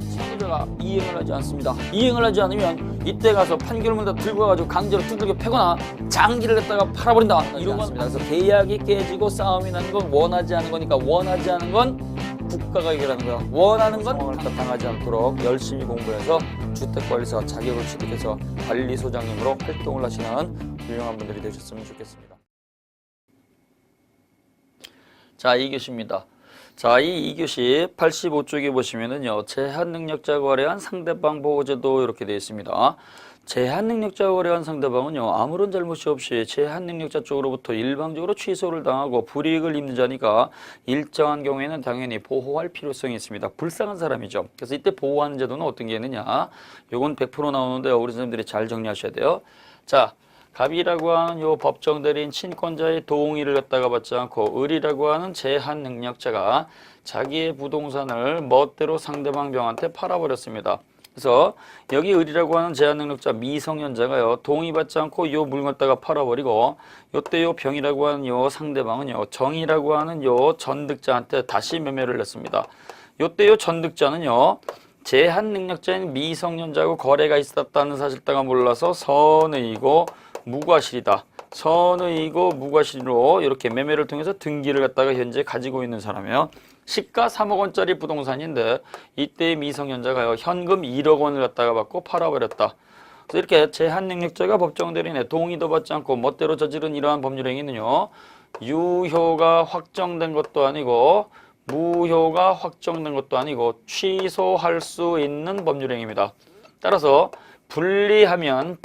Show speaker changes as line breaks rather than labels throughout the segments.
상대가 이행을 하지 않습니다. 이행을 하지 않으면 이때 가서 판결문을 들고 가가지고 강제로 두들겨 패거나 장기를 갖다가 팔아버린다. 이런 겁니다. 그래서 계약이 깨지고 싸움이 나는 건 원하지 않은 거니까 원하지 않은 건 국가가 해결하는 거야. 원하는 건 상황을 당하지 않도록 열심히 공부해서 주택관리사 자격을 취득해서 관리소장님으로 활동을 하시는 훌륭한 분들이 되셨으면 좋겠습니다. 자, 2교시입니다. 자, 이 2교시 85쪽에 보시면은요, 제한능력자가 거래한 상대방 보호제도 이렇게 되어 있습니다. 제한능력자가 거래한 상대방은요, 아무런 잘못이 없이 제한능력자 쪽으로부터 일방적으로 취소를 당하고 불이익을 입는 자니까 일정한 경우에는 당연히 보호할 필요성이 있습니다. 불쌍한 사람이죠. 그래서 이때 보호하는 제도는 어떤 게 있느냐, 요건 100% 나오는데 우리 선생님들이 잘 정리하셔야 돼요. 자, 갑이라고 하는 요 법정 대리인 친권자의 동의를 갖다가 받지 않고 을이라고 하는 제한 능력자가 자기의 부동산을 멋대로 상대방 병한테 팔아버렸습니다. 그래서 여기 을이라고 하는 제한 능력자 미성년자가요, 동의받지 않고 요 물건 갖다가 팔아버리고, 요때 요 병이라고 하는 요 상대방은요, 정이라고 하는 요 전득자한테 다시 매매를 했습니다. 요때 요 전득자는요, 제한 능력자인 미성년자하고 거래가 있었다는 사실다가 몰라서 선의이고 무과실이다. 선의이고 무과실로 이렇게 매매를 통해서 등기를 갖다가 현재 가지고 있는 사람이에요. 시가 3억 원짜리 부동산인데 이때 미성년자가요, 현금 1억 원을 갖다가 받고 팔아버렸다. 그래서 이렇게 제한 능력자가 법정 대리인의 동의도 받지 않고 멋대로 저지른 이러한 법률 행위는요, 유효가 확정된 것도 아니고 무효가 확정된 것도 아니고 취소할 수 있는 법률 행위입니다. 따라서 불리하면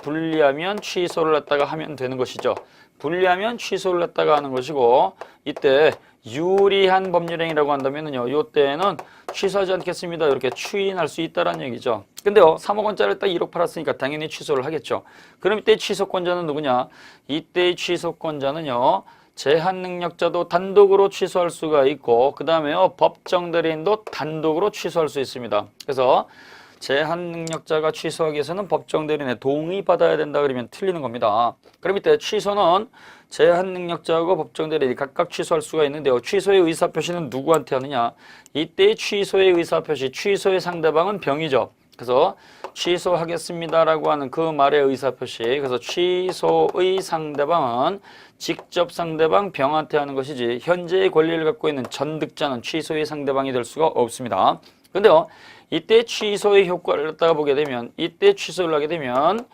취소를 갖다가 하면 되는 것이죠. 불리하면 취소를 갖다가 하는 것이고, 이때 유리한 법률행위라고 한다면요, 이때는 취소하지 않겠습니다. 이렇게 추인할 수 있다는 얘기죠. 근데요, 3억 원짜리를 딱 1억 팔았으니까 당연히 취소를 하겠죠. 그럼 이때 취소권자는 누구냐? 이때의 취소권자는요, 제한 능력자도 단독으로 취소할 수가 있고, 그 다음에요, 법정 대리인도 단독으로 취소할 수 있습니다. 그래서 제한 능력자가 취소하기 위해서는 법정 대리인의 동의 받아야 된다 그러면 틀리는 겁니다. 그럼 이때 취소는 제한 능력자하고 법정 대리인이 각각 취소할 수가 있는데요, 취소의 의사표시는 누구한테 하느냐? 이때의 취소의 의사표시, 취소의 상대방은 병이죠. 그래서 취소하겠습니다라고 하는 그 말의 의사표시, 그래서 취소의 상대방은 직접 상대방 병한테 하는 것이지 현재의 권리를 갖고 있는 전득자는 취소의 상대방이 될 수가 없습니다. 근데요, 이때 취소의 효과를 갖다가 보게 되면, 이때 취소를 하게 되면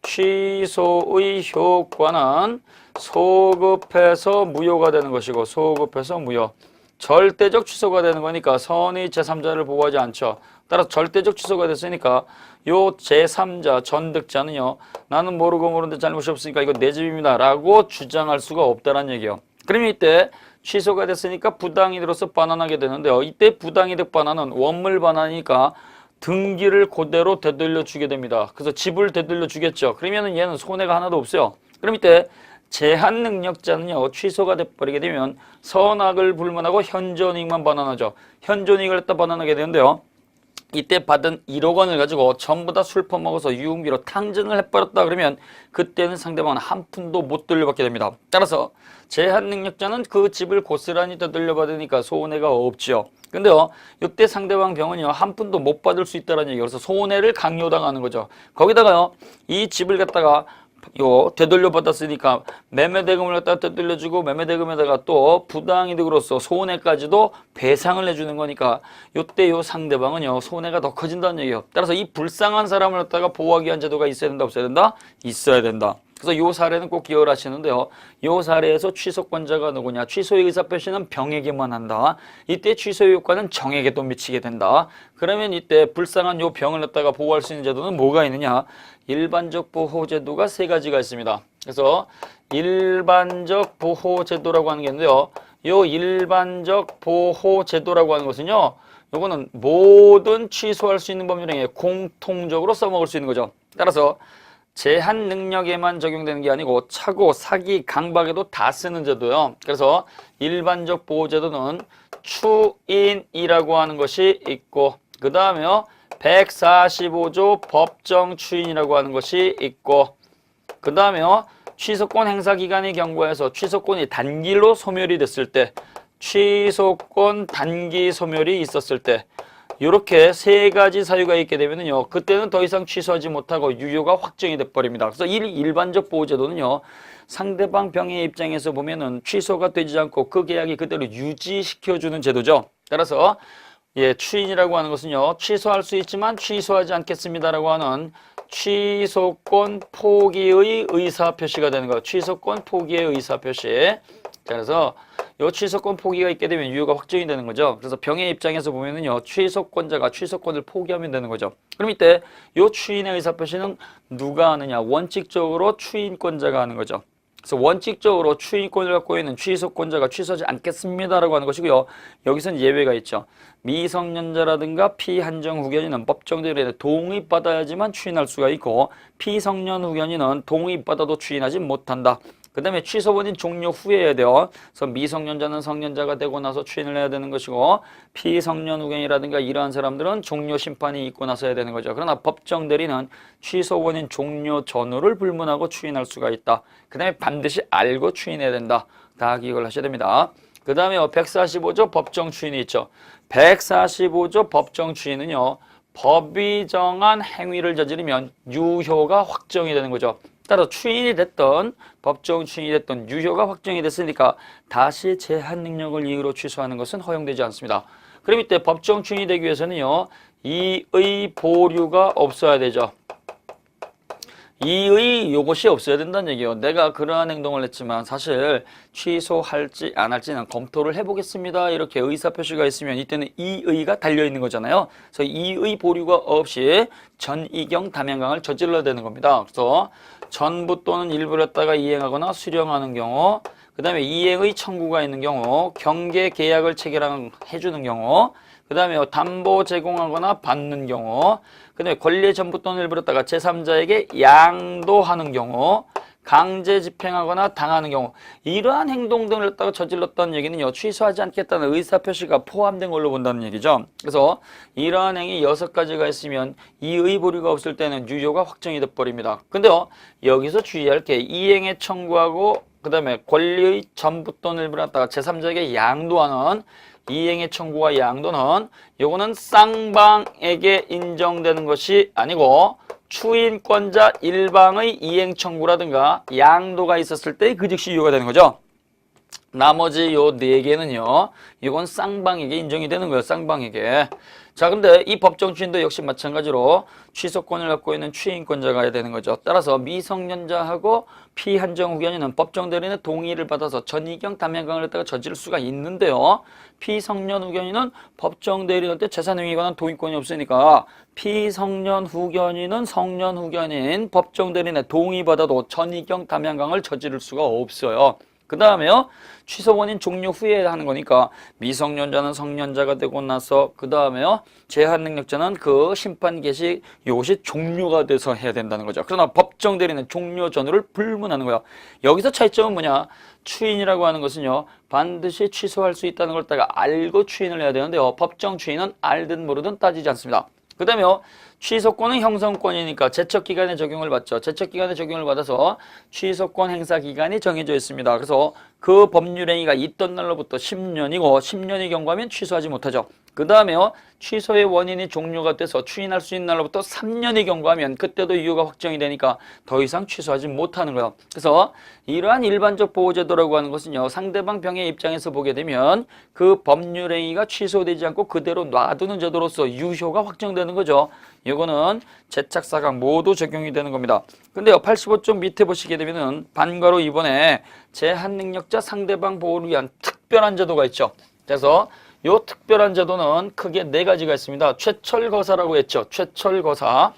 취소의 효과는 소급해서 무효가 되는 것이고, 소급해서 무효. 절대적 취소가 되는 거니까 선의 제3자를 보호하지 않죠. 따라서 절대적 취소가 됐으니까 요 제3자 전득자는요, 나는 모르고 모르는데 잘못이 없으니까 이거 내 집입니다 라고 주장할 수가 없다는 얘기예요. 그러면 이때 취소가 됐으니까 부당이득으로서 반환하게 되는데요, 이때 부당이득 반환은 원물 반환이니까 등기를 그대로 되돌려 주게 됩니다. 그래서 집을 되돌려 주겠죠. 그러면은 얘는 손해가 하나도 없어요. 그럼 이때 제한 능력자는요, 취소가 돼버리게 되면 선악을 불문하고 현존이익만 반환하죠. 현존이익을 갖다 반환하게 되는데요, 이때 받은 1억 원을 가지고 전부 다 술 퍼먹어서 유흥비로 탕진을 해버렸다 그러면 그때는 상대방은 한 푼도 못 돌려받게 됩니다. 따라서 제한 능력자는 그 집을 고스란히 되돌려받으니까 손해가 없죠. 근데요, 이때 상대방 병은요, 한 푼도 못 받을 수 있다는 얘기예요. 그래서 손해를 강요당하는 거죠. 거기다가요, 이 집을 갖다가 되돌려받았으니까 매매대금을 갖다 되돌려주고 매매대금에다가 또 부당이득으로서 손해까지도 배상을 해주는 거니까 요때 요 상대방은요, 손해가 더 커진다는 얘기예요. 따라서 이 불쌍한 사람을 갖다가 보호하기 위한 제도가 있어야 된다, 없어야 된다? 있어야 된다. 그래서 요 사례는 꼭 기억을 하시는데요, 요 사례에서 취소권자가 누구냐? 취소의 의사표시는 병에게만 한다. 이때 취소의 효과는 정에게도 미치게 된다. 그러면 이때 불쌍한 요 병을 갖다가 보호할 수 있는 제도는 뭐가 있느냐? 일반적 보호제도가 3가지가 있습니다. 그래서 일반적 보호제도라고 하는 게 있는데요, 요 일반적 보호제도라고 하는 것은요, 요거는 모든 취소할 수 있는 법률행위에 공통적으로 써먹을 수 있는 거죠. 따라서 제한 능력에만 적용되는 게 아니고 차고, 사기, 강박에도 다 쓰는 제도예요. 그래서 일반적 보호제도는 추인이라고 하는 것이 있고, 그 다음에요, 145조 법정 추인이라고 하는 것이 있고, 그 다음에요, 취소권 행사 기간이 경과해서 취소권이 단기로 소멸이 됐을 때 취소권 단기 소멸이 있었을 때 이렇게 세 가지 사유가 있게 되면은요, 그때는 더 이상 취소하지 못하고 유효가 확정이 돼 버립니다. 그래서 일반적 보호제도는요, 상대방 병의 입장에서 보면은 취소가 되지 않고 그 계약이 그대로 유지시켜주는 제도죠. 따라서 추인이라고 하는 것은요, 취소할 수 있지만 취소하지 않겠습니다라고 하는 취소권 포기의 의사표시가 되는 거예요. 취소권 포기의 의사표시. 자, 그래서 이 취소권 포기가 있게 되면 유효가 확정이 되는 거죠. 그래서 병의 입장에서 보면은요, 취소권자가 취소권을 포기하면 되는 거죠. 그럼 이때 이 추인의 의사표시는 누가 하느냐? 원칙적으로 추인권자가 하는 거죠. 그래서 원칙적으로 추인권을 갖고 있는 취소권자가 취소하지 않겠습니다라고 하는 것이고요. 여기서는 예외가 있죠. 미성년자라든가 피한정 후견인은 법정 대리인의 동의받아야지만 추인할 수가 있고, 피성년 후견인은 동의받아도 추인하지 못한다. 그 다음에 취소 원인 종료 후에 해야 돼요. 그래서 미성년자는 성년자가 되고 나서 추인을 해야 되는 것이고, 피성년 후견이라든가 이러한 사람들은 종료 심판이 있고 나서 해야 되는 거죠. 그러나 법정 대리는 취소 원인 종료 전후를 불문하고 추인할 수가 있다. 그 다음에 반드시 알고 추인해야 된다. 다 기억을 하셔야 됩니다. 그 다음에 145조 법정 추인이 있죠. 145조 법정 추인은요, 법이 정한 행위를 저지르면 유효가 확정이 되는 거죠. 따라 추인이 됐던 법정 추인이 됐던 유효가 확정이 됐으니까 다시 제한 능력을 이유로 취소하는 것은 허용되지 않습니다. 그럼 이때 법정 추인이 되기 위해서는요, 이의 보류가 없어야 되죠. 이의 요것이 없어야 된다는 얘기예요. 내가 그러한 행동을 했지만 사실 취소할지 안 할지는 검토를 해보겠습니다. 이렇게 의사표시가 있으면 이때는 이의가 달려있는 거잖아요. 그래서 이의 보류가 없이 전이경 담양강을 저질러야 되는 겁니다. 그래서 전부 또는 일부를 갖다가 이행하거나 수령하는 경우, 그 다음에 이행의 청구가 있는 경우, 경계 계약을 체결해주는 경우, 그 다음에 담보 제공하거나 받는 경우, 그 다음에 권리의 전부 또는 일부를 갖다가 제3자에게 양도하는 경우, 강제 집행하거나 당하는 경우, 이러한 행동 등을 갖다가 저질렀다는 얘기는요, 취소하지 않겠다는 의사표시가 포함된 걸로 본다는 얘기죠. 그래서 이러한 행위 6가지가 있으면 이의 보류가 없을 때는 유효가 확정이 돼버립니다. 근데요, 여기서 주의할 게 이행에 청구하고 그 다음에 권리의 전부 또는 일부를 갖다가 제3자에게 양도하는 이행의 청구와 양도는 요거는 쌍방에게 인정되는 것이 아니고 추인권자 일방의 이행 청구라든가 양도가 있었을 때 그 즉시 유효가 되는 거죠. 나머지 요 4개는요, 이건 쌍방에게 인정이 되는 거예요. 쌍방에게. 자, 근데 이 법정 추인도 역시 마찬가지로 취소권을 갖고 있는 추인권자가 해야 되는 거죠. 따라서 미성년자하고 피한정 후견인은 법정 대리인의 동의를 받아서 전이경 담양강을 갖다가 저지를 수가 있는데요. 피성년 후견인은 법정 대리인한테 재산행위에 관한 동의권이 없으니까 피성년 후견인은 성년 후견인 법정 대리인의 동의받아도 전이경 담양강을 저지를 수가 없어요. 그 다음에요, 취소 원인 종료 후에 하는 거니까 미성년자는 성년자가 되고 나서 그 다음에요, 제한 능력자는 그 심판 개시 이것이 종료가 돼서 해야 된다는 거죠. 그러나 법정 대리는 종료 전후를 불문하는 거예요. 여기서 차이점은 뭐냐? 추인이라고 하는 것은요, 반드시 취소할 수 있다는 걸 따가 알고 추인을 해야 되는데요, 법정 추인은 알든 모르든 따지지 않습니다. 그 다음에요, 취소권은 형성권이니까 제척기간에 적용을 받죠. 제척기간에 적용을 받아서 취소권 행사 기간이 정해져 있습니다. 그래서 그 법률행위가 있던 날로부터 10년이고 10년이 경과하면 취소하지 못하죠. 그 다음에요, 취소의 원인이 종료가 돼서 추인할 수 있는 날로부터 3년이 경과하면 그때도 유효가 확정이 되니까 더 이상 취소하지 못하는 거예요. 그래서 이러한 일반적 보호제도라고 하는 것은요, 상대방 병의 입장에서 보게 되면 그 법률행위가 취소되지 않고 그대로 놔두는 제도로서 유효가 확정되는 거죠. 이거는 제착사각 모두 적용이 되는 겁니다. 근데요, 85쪽 밑에 보시게 되면은 반괄호 2번에 제한능력자 상대방 보호를 위한 특별한 제도가 있죠. 그래서 이 특별한 제도는 크게 4가지가 있습니다. 최철거사라고 했죠. 최철거사.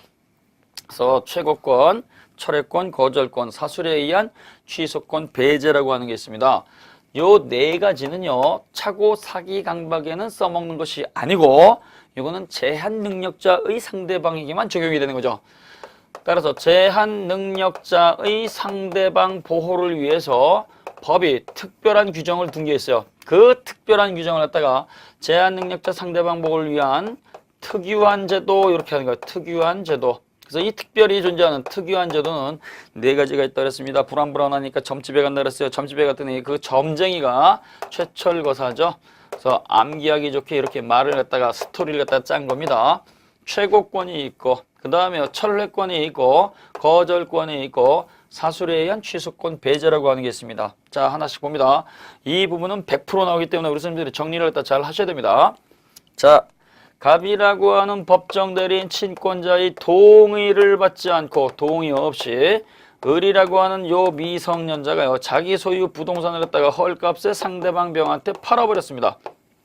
그래서 최고권, 철회권, 거절권, 사술에 의한 취소권 배제라고 하는 게 있습니다. 요 4가지는요, 차고 사기 강박에는 써먹는 것이 아니고 이거는 제한 능력자의 상대방에게만 적용이 되는 거죠. 따라서 제한 능력자의 상대방 보호를 위해서 법이 특별한 규정을 둔 게 있어요. 그 특별한 규정을 갖다가 제한 능력자 상대방 보호를 위한 특유한 제도 이렇게 하는 거예요. 특유한 제도. 그래서 이 특별히 존재하는 특유한 제도는 네 가지가 있다 그랬습니다. 불안불안하니까 점집에 간다 그랬어요. 점집에 갔더니 그 점쟁이가 최철거사죠. 그래서 암기하기 좋게 이렇게 말을 갖다가 스토리를 갖다가 짠 겁니다. 최고권이 있고 그 다음에 철회권이 있고 거절권이 있고 사술에 의한 취소권 배제라고 하는 게 있습니다. 자, 하나씩 봅니다. 이 부분은 100% 나오기 때문에 우리 선생님들이 정리를 갖다 잘 하셔야 됩니다. 자, 갑이라고 하는 법정 대리인 친권자의 동의를 받지 않고 동의 없이 을이라고 하는 요 미성년자가요 자기 소유 부동산을 갖다가 헐값에 상대방 병한테 팔아버렸습니다.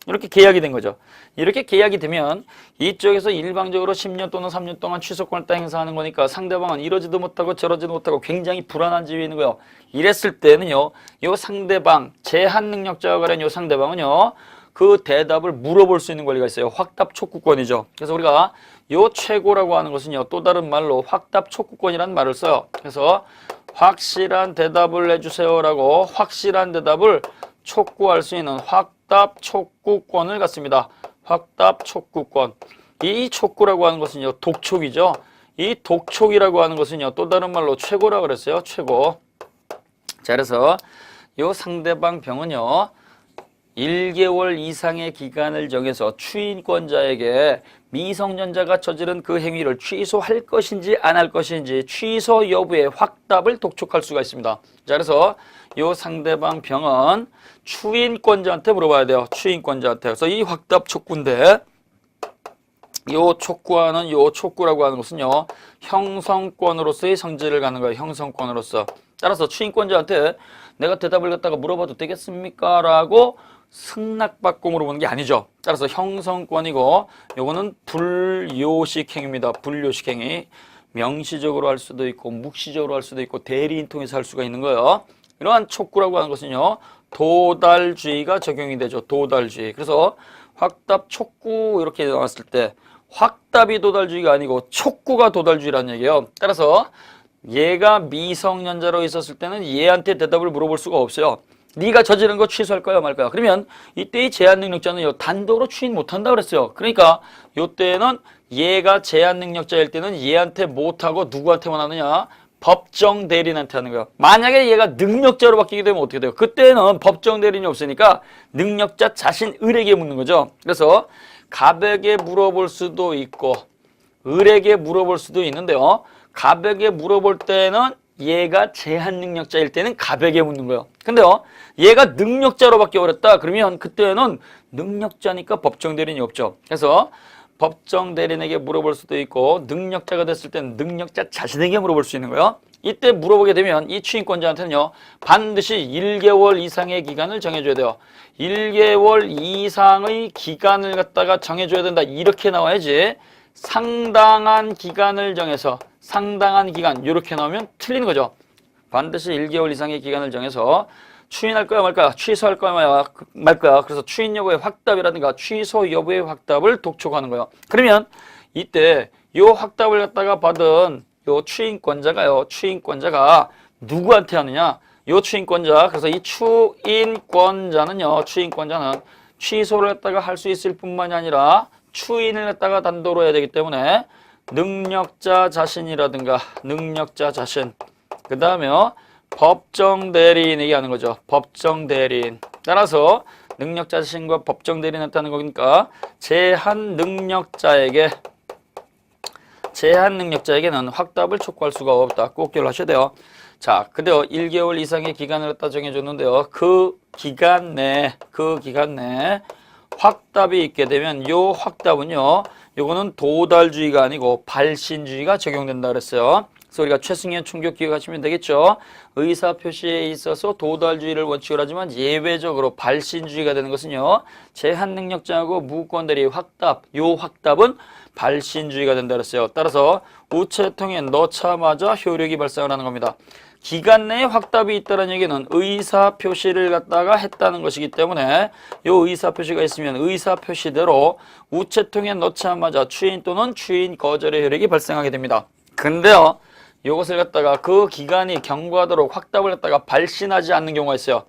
이렇게 계약이 된 거죠. 이렇게 계약이 되면 이쪽에서 일방적으로 10년 또는 3년 동안 취소권을 딱 행사하는 거니까 상대방은 이러지도 못하고 저러지도 못하고 굉장히 불안한 집이 있는 거예요. 이랬을 때는요, 요 상대방, 제한 능력자와 관련 요 상대방은요, 그 대답을 물어볼 수 있는 권리가 있어요. 확답 촉구권이죠. 그래서 우리가 요 최고라고 하는 것은요, 또 다른 말로 확답 촉구권이라는 말을 써요. 그래서 확실한 대답을 해주세요라고 확실한 대답을 촉구할 수 있는 확답 촉구권을 갖습니다. 확답 촉구권. 이 촉구라고 하는 것은요, 독촉이죠. 이 독촉이라고 하는 것은요, 또 다른 말로 최고라고 그랬어요. 최고. 자, 그래서 요 상대방 병은요, 1개월 이상의 기간을 정해서 추인권자에게 미성년자가 저지른 그 행위를 취소할 것인지 안 할 것인지 취소 여부의 확답을 독촉할 수가 있습니다. 자, 그래서 이 상대방 병은 추인권자한테 물어봐야 돼요. 추인권자한테. 그래서 이 확답 촉구인데 요 촉구하는 요 촉구라고 하는 것은요, 형성권으로서의 성질을 갖는 거예요. 형성권으로서. 따라서 추인권자한테 내가 대답을 갖다가 물어봐도 되겠습니까? 라고 승낙받고 물어보는 게 아니죠. 따라서 형성권이고 요거는 불요식 행위입니다. 불요식 행위. 명시적으로 할 수도 있고 묵시적으로 할 수도 있고 대리인 통해서 할 수가 있는 거예요. 이러한 촉구라고 하는 것은요, 도달주의가 적용이 되죠. 도달주의. 그래서 확답 촉구 이렇게 나왔을 때 확답이 도달주의가 아니고 촉구가 도달주의라는 얘기예요. 따라서 얘가 미성년자로 있었을 때는 얘한테 대답을 물어볼 수가 없어요. 네가 저지른 거 취소할 거야 말 거야. 그러면 이때의 제한 능력자는 단독으로 추인 못한다 그랬어요. 그러니까 이때는 얘가 제한 능력자일 때는 얘한테 못하고 누구한테만 하느냐? 법정 대리인한테 하는 거예요. 만약에 얘가 능력자로 바뀌게 되면 어떻게 돼요? 그때는 법정 대리인이 없으니까 능력자 자신 을에게 묻는 거죠. 그래서 갑에게 물어볼 수도 있고 을에게 물어볼 수도 있는데요. 갑에게 물어볼 때는 얘가 제한 능력자일 때는 갑에게 묻는 거예요. 근데요, 얘가 능력자로 바뀌어버렸다. 그러면 그때는 능력자니까 법정 대리인이 없죠. 그래서 법정 대리인에게 물어볼 수도 있고 능력자가 됐을 때는 능력자 자신에게 물어볼 수 있는 거예요. 이때 물어보게 되면 이 추인권자한테는요, 반드시 1개월 이상의 기간을 정해줘야 돼요. 1개월 이상의 기간을 갖다가 정해줘야 된다. 이렇게 나와야지. 상당한 기간을 정해서 상당한 기간 이렇게 나오면 틀리는 거죠. 반드시 1개월 이상의 기간을 정해서 추인할 거야 말 거야, 취소할 거야 말 거야. 그래서 추인 여부의 확답이라든가 취소 여부의 확답을 독촉하는 거예요. 그러면 이때 요 확답을 갖다가 받은 요 추인권자가 누구한테 하느냐? 요 추인권자. 그래서 이 추인권자는요, 추인권자는 취소를 갖다가 할 수 있을 뿐만이 아니라 추인을 갖다가 단도로 해야 되기 때문에 능력자 자신이라든가 능력자 자신, 그 다음에 법정 대리인에게 하는 거죠. 법정 대리인. 따라서 능력자 자신과 법정 대리인한테 하는 거니까 제한 능력자에게는 확답을 촉구할 수가 없다. 꼭 기억하셔야 돼요. 자, 근데요, 1개월 이상의 기간을 갖다 정해줬는데요. 그 기간 내에 확답이 있게 되면 요 확답은요, 요거는 도달주의가 아니고 발신주의가 적용된다 그랬어요. 그래서 우리가 최승현 총격 기억하시면 되겠죠. 의사표시에 있어서 도달주의를 원칙으로 하지만 예외적으로 발신주의가 되는 것은요, 제한능력자하고 무권대리 확답, 요 확답은 발신주의가 된다 그랬어요. 따라서 우체통에 넣자마자 효력이 발생을 하는 겁니다. 기간 내에 확답이 있다는 얘기는 의사표시를 갖다가 했다는 것이기 때문에 이 의사표시가 있으면 의사표시대로 우체통에 넣자마자 추인 또는 추인 거절의 효력이 발생하게 됩니다. 근데요, 이것을 갖다가 그 기간이 경과하도록 확답을 갖다가 발신하지 않는 경우가 있어요.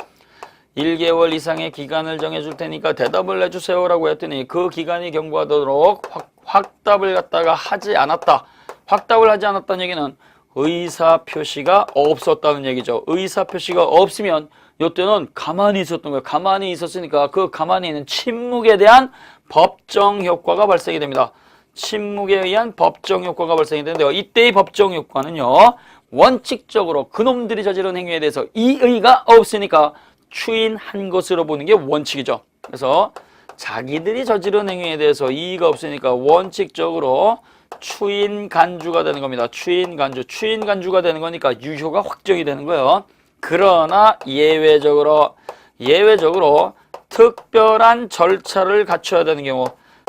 1개월 이상의 기간을 정해줄 테니까 대답을 해주세요 라고 했더니 그 기간이 경과하도록 확답을 갖다가 하지 않았다. 확답을 하지 않았다는 얘기는 의사표시가 없었다는 얘기죠. 의사표시가 없으면 이때는 가만히 있었던 거예요. 가만히 있었으니까 그 가만히 있는 침묵에 대한 법정 효과가 발생이 됩니다. 침묵에 의한 법정 효과가 발생이 되는데요. 이때의 법정 효과는요. 원칙적으로 그놈들이 저지른 행위에 대해서 이의가 없으니까 추인한 것으로 보는 게 원칙이죠. 그래서 자기들이 저지른 행위에 대해서 이의가 없으니까 원칙적으로 추인 간주가 되는 겁니다. 추인 간주가 되는 거니까 유효가 확정이 되는 거예요. 그러나 예외적으로 특별한 절차를 갖춰야 되는 경우,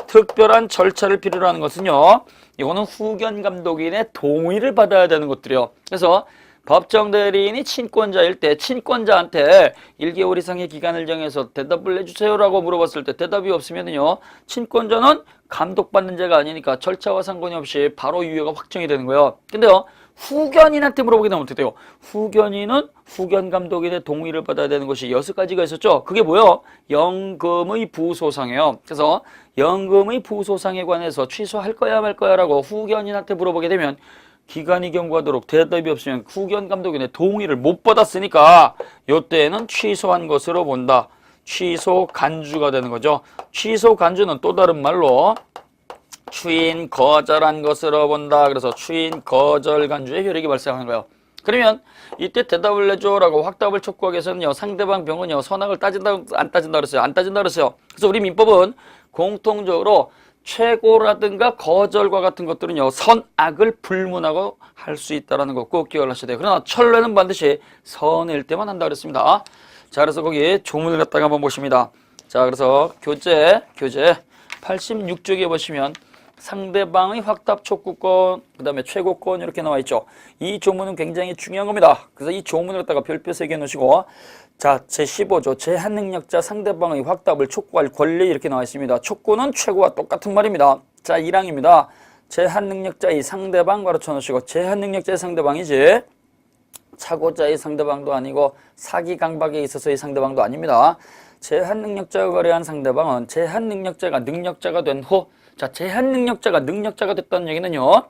특별한 절차를 필요로 하는 것은요, 이거는 후견 감독인의 동의를 받아야 되는 것들이요. 그래서 법정 대리인이 친권자일 때 친권자한테 1개월 이상의 기간을 정해서 대답을 해주세요라고 물어봤을 때 대답이 없으면요, 친권자는 감독받는 자가 아니니까 절차와 상관이 없이 바로 유효가 확정이 되는 거예요. 근데요, 후견인한테 물어보게 되면 어떻게 돼요? 후견인은 후견 감독인의 동의를 받아야 되는 것이 6가지가 있었죠. 그게 뭐예요? 연금의 부소상이에요. 그래서 연금의 부소상에 관해서 취소할 거야 말 거야 라고 후견인한테 물어보게 되면 기간이 경과하도록 대답이 없으면 후견 감독인의 동의를 못 받았으니까 이때는 취소한 것으로 본다. 취소 간주가 되는 거죠. 취소 간주는 또 다른 말로 추인 거절한 것으로 본다. 그래서 추인 거절 간주의 효력이 발생하는 거예요. 그러면 이때 대답을 내줘라고 확답을 촉구하기 위해서는요, 상대방 병은요 선악을 따진다 안 따진다 그랬어요. 안 따진다 그랬어요. 그래서 우리 민법은 공통적으로 최고라든가 거절과 같은 것들은요 선악을 불문하고 할 수 있다는 거 꼭 기억을 하셔야 돼요. 그러나 철례는 반드시 선일 때만 한다 그랬습니다. 자, 그래서 거기 조문을 갖다가 한번 보십니다. 자, 그래서 교재 86쪽에 보시면 상대방의 확답 촉구권, 그 다음에 최고권 이렇게 나와 있죠. 이 조문은 굉장히 중요한 겁니다. 그래서 이 조문을 갖다가 별표 3개 놓으시고, 자, 제15조 제한능력자 상대방의 확답을 촉구할 권리 이렇게 나와 있습니다. 촉구는 최고와 똑같은 말입니다. 자, 1항입니다. 제한능력자의 상대방 가르쳐 놓으시고, 제한능력자의 상대방이지 차고자의 상대방도 아니고 사기 강박에 있어서의 상대방도 아닙니다. 제한능력자가 거래한 상대방은 제한능력자가 능력자가 된 후, 자, 제한능력자가 능력자가 됐다는 얘기는요,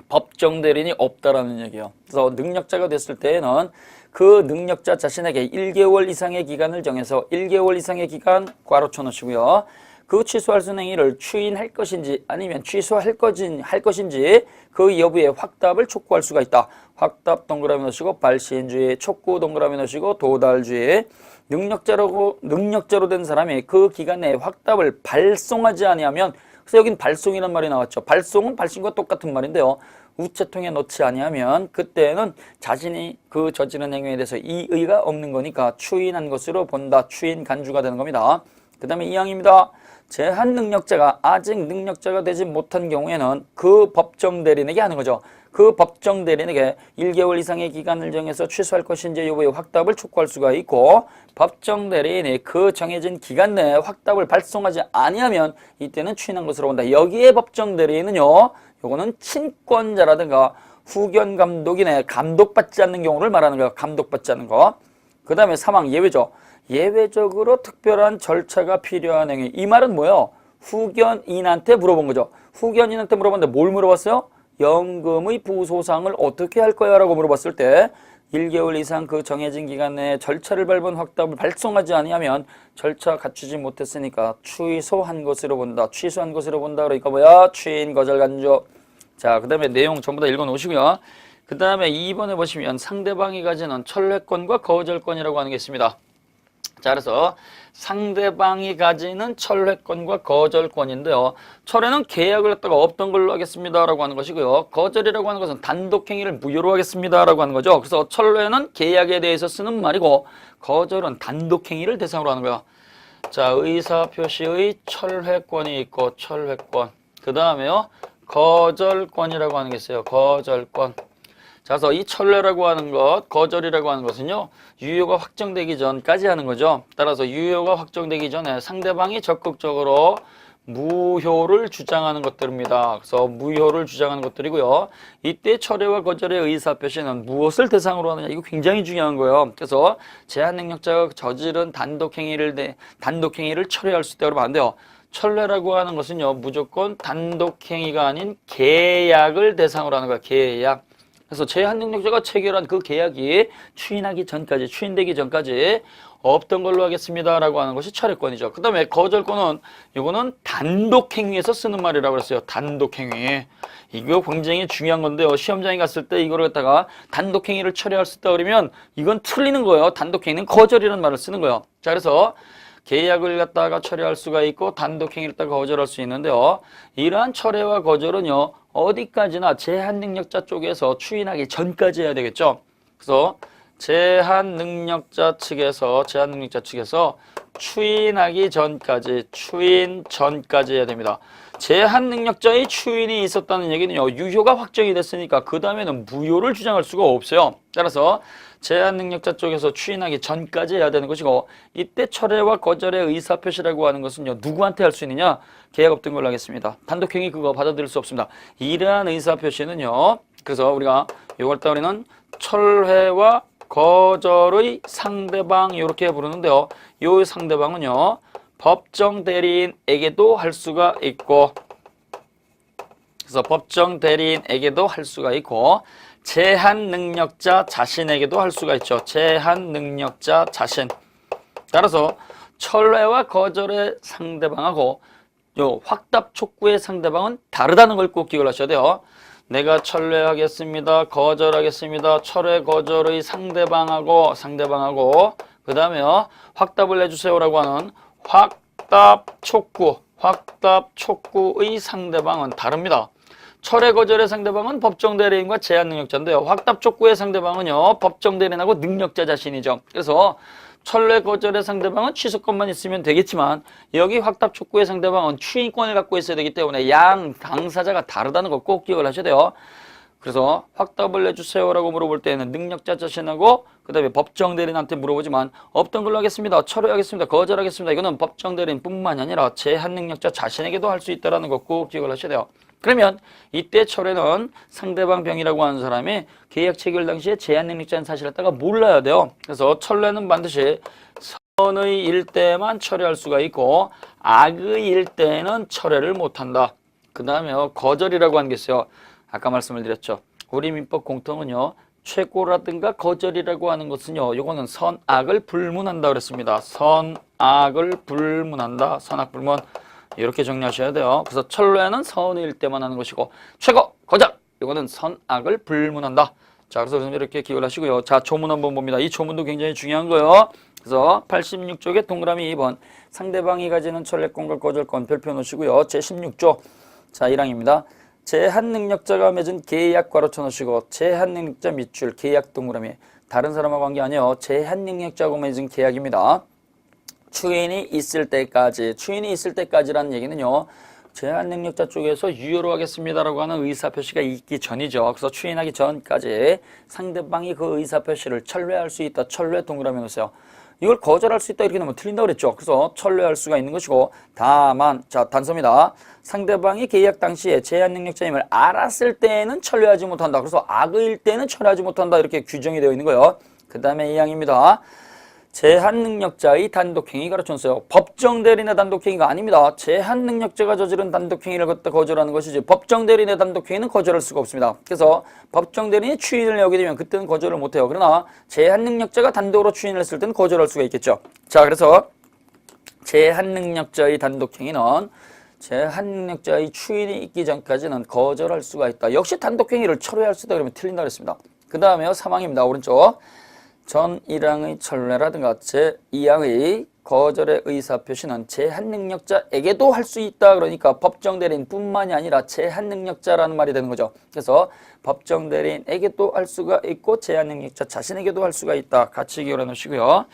법정 대리인이 없다라는 얘기예요. 그래서 능력자가 됐을 때에는 그 능력자 자신에게 1개월 이상의 기간을 정해서 1개월 이상의 기간 괄호 쳐놓으시고요. 그 취소할 수 있는 행위를 추인할 것인지 아니면 취소할 것인지 그 여부에 확답을 촉구할 수가 있다. 확답 동그라미 넣으시고 발시인주의, 촉구 동그라미 넣으시고 도달주의. 능력자로 된 사람이 그 기간 내에 확답을 발송하지 아니하면, 그래서 여긴 발송이란 말이 나왔죠. 발송은 발신과 똑같은 말인데요. 우체통에 넣지 아니하면 그때는 자신이 그 저지른 행위에 대해서 이의가 없는 거니까 추인한 것으로 본다. 추인 간주가 되는 겁니다. 그 다음에 2항입니다. 제한 능력자가 아직 능력자가 되지 못한 경우에는 그 법정 대리인에게 하는 거죠. 그 법정 대리인에게 1개월 이상의 기간을 정해서 취소할 것인지 여부의 확답을 촉구할 수가 있고, 법정 대리인이 그 정해진 기간 내에 확답을 발송하지 아니하면 이때는 추인한 것으로 본다. 여기에 법정 대리인은요, 요거는 친권자라든가 후견 감독인의 감독받지 않는 경우를 말하는 거예요. 감독받지 않는 거. 그 다음에 3항 예외죠. 예외적으로 특별한 절차가 필요한 행위. 이 말은 뭐예요? 후견인한테 물어본 거죠. 후견인한테 물어봤는데 뭘 물어봤어요? 연금의 부소상을 어떻게 할 거야? 라고 물어봤을 때 1개월 이상 그 정해진 기간 내에 절차를 밟은 확답을 발송하지 아니하면 절차 갖추지 못했으니까 취소한 것으로 본다. 취소한 것으로 본다. 그러니까 뭐야? 추인 거절 간주. 자, 그 다음에 내용 전부 다 읽어 놓으시고요. 그 다음에 2번에 보시면 상대방이 가지는 철회권과 거절권이라고 하는 게 있습니다. 자, 그래서 상대방이 가지는 철회권과 거절권인데요. 철회는 계약을 갖다가 없던 걸로 하겠습니다 라고 하는 것이고요. 거절이라고 하는 것은 단독행위를 무효로 하겠습니다 라고 하는 거죠. 그래서 철회는 계약에 대해서 쓰는 말이고, 거절은 단독행위를 대상으로 하는 거예요. 자, 의사표시의 철회권이 있고, 철회권. 그 다음에요, 거절권이라고 하는 게 있어요. 거절권. 자, 그래서 이 철회라고 하는 것, 거절이라고 하는 것은요, 유효가 확정되기 전까지 하는 거죠. 따라서 유효가 확정되기 전에 상대방이 적극적으로 무효를 주장하는 것들입니다. 그래서 무효를 주장하는 것들이고요. 이때 철회와 거절의 의사표시는 무엇을 대상으로 하느냐, 이거 굉장히 중요한 거예요. 그래서 제한 능력자가 저지른 단독행위를 철회할 수 있다 그러면 안 돼요. 철회라고 하는 것은요, 무조건 단독행위가 아닌 계약을 대상으로 하는 거야. 계약. 그래서 제한 능력자가 체결한 그 계약이 추인되기 전까지 없던 걸로 하겠습니다라고 하는 것이 철회권이죠. 그 다음에 거절권은 이거는 단독행위에서 쓰는 말이라고 그랬어요. 단독행위. 이거 굉장히 중요한 건데요. 시험장에 갔을 때 이거를 갖다가 단독행위를 철회할 수 있다 그러면 이건 틀리는 거예요. 단독행위는 거절이라는 말을 쓰는 거예요. 자, 그래서 계약을 갖다가 철회할 수가 있고 단독행위를 갖다가 거절할 수 있는데요. 이러한 철회와 거절은요, 어디까지나 제한 능력자 쪽에서 추인하기 전까지 해야 되겠죠. 그래서 제한 능력자 측에서 추인 전까지 해야 됩니다. 제한 능력자의 추인이 있었다는 얘기는요, 유효가 확정이 됐으니까 그 다음에는 무효를 주장할 수가 없어요. 따라서 제한 능력자 쪽에서 추인하기 전까지 해야 되는 것이고, 이때 철회와 거절의 의사표시라고 하는 것은요, 누구한테 할 수 있느냐? 계약 없던 걸로 하겠습니다. 단독행위 그거 받아들일 수 없습니다. 이러한 의사표시는요, 그래서 우리가 이걸 따 우리는 철회와 거절의 상대방 이렇게 부르는데요. 이 상대방은요, 법정 대리인에게도 할 수가 있고, 그래서 법정 대리인에게도 할 수가 있고, 제한 능력자 자신에게도 할 수가 있죠. 제한 능력자 자신. 따라서 철회와 거절의 상대방하고 요 확답 촉구의 상대방은 다르다는 걸 꼭 기억을 하셔야 돼요. 내가 철회하겠습니다. 거절하겠습니다. 철회 거절의 상대방하고 그 다음에요, 확답을 내주세요라고 하는 확답 촉구의 상대방은 다릅니다. 철회 거절의 상대방은 법정 대리인과 제한 능력자인데요. 확답 촉구의 상대방은요, 법정 대리인하고 능력자 자신이죠. 그래서 철회 거절의 상대방은 취소권만 있으면 되겠지만, 여기 확답 촉구의 상대방은 추인권을 갖고 있어야 되기 때문에 양 당사자가 다르다는 거 꼭 기억을 하셔야 돼요. 그래서 확답을 내주세요라고 물어볼 때는 능력자 자신하고 그 다음에 법정 대리인한테 물어보지만, 없던 걸로 하겠습니다. 철회하겠습니다. 거절하겠습니다. 이거는 법정 대리인뿐만이 아니라 제한 능력자 자신에게도 할 수 있다는 거 꼭 기억을 하셔야 돼요. 그러면 이때 철회는 상대방 병이라고 하는 사람이 계약 체결 당시에 제한 능력자인 사실을 갖다가 몰라야 돼요. 그래서 철회는 반드시 선의 일 때만 철회할 수가 있고, 악의 일 때는 철회를 못한다. 그 다음에 거절이라고 하는 게 있어요. 아까 말씀을 드렸죠. 우리 민법 공통은요, 최고라든가 거절이라고 하는 것은요, 이거는 선악을 불문한다 그랬습니다. 선악을 불문한다. 선악 불문. 이렇게 정리하셔야 돼요. 그래서 철회는 선의일 때만 하는 것이고, 최고, 거절! 이거는 선악을 불문한다. 자, 그래서 이렇게 기억을 하시고요. 자, 조문 한번 봅니다. 이 조문도 굉장히 중요한 거예요. 그래서 86쪽에 동그라미 2번. 상대방이 가지는 철회권과 거절권 별표 놓으시고요. 제16조. 자, 1항입니다. 제한 능력자가 맺은 계약 괄호 쳐놓으시고, 제한 능력자 밑줄 계약 동그라미. 다른 사람하고 한 게 아니에요. 제한 능력자하고 맺은 계약입니다. 추인이 있을 때까지라는 얘기는요, 제한 능력자 쪽에서 유효로 하겠습니다라고 하는 의사표시가 있기 전이죠. 그래서 추인하기 전까지 상대방이 그 의사표시를 철회할 수 있다. 철회 동그라미 놓으세요. 이걸 거절할 수 있다 이렇게 넣으면 틀린다고 그랬죠. 그래서 철회할 수가 있는 것이고, 다만, 자, 단서입니다. 상대방이 계약 당시에 제한 능력자임을 알았을 때는 철회하지 못한다. 그래서 악의일 때는 철회하지 못한다. 이렇게 규정이 되어 있는 거예요. 그 다음에 2항입니다. 제한 능력자의 단독행위 가르쳤어요. 법정 대리인의 단독행위가 아닙니다. 제한 능력자가 저지른 단독행위를 갖다 거절하는 것이지, 법정 대리인의 단독행위는 거절할 수가 없습니다. 그래서 법정 대리인이 추인을 내오게 되면 그때는 거절을 못해요. 그러나 제한 능력자가 단독으로 추인을 했을 때는 거절할 수가 있겠죠. 자, 그래서 제한 능력자의 단독행위는 제한 능력자의 추인이 있기 전까지는 거절할 수가 있다. 역시 단독행위를 철회할 수 있다 그러면 틀린다 그랬습니다. 그 다음에요, 3항입니다. 오른쪽. 전 1항의 철회라든가 제2항의 거절의 의사표시는 제한 능력자에게도 할 수 있다. 그러니까 법정 대리인뿐만이 아니라 제한 능력자라는 말이 되는 거죠. 그래서 법정 대리인에게도 할 수가 있고 제한 능력자 자신에게도 할 수가 있다. 같이 기억해 놓으시고요.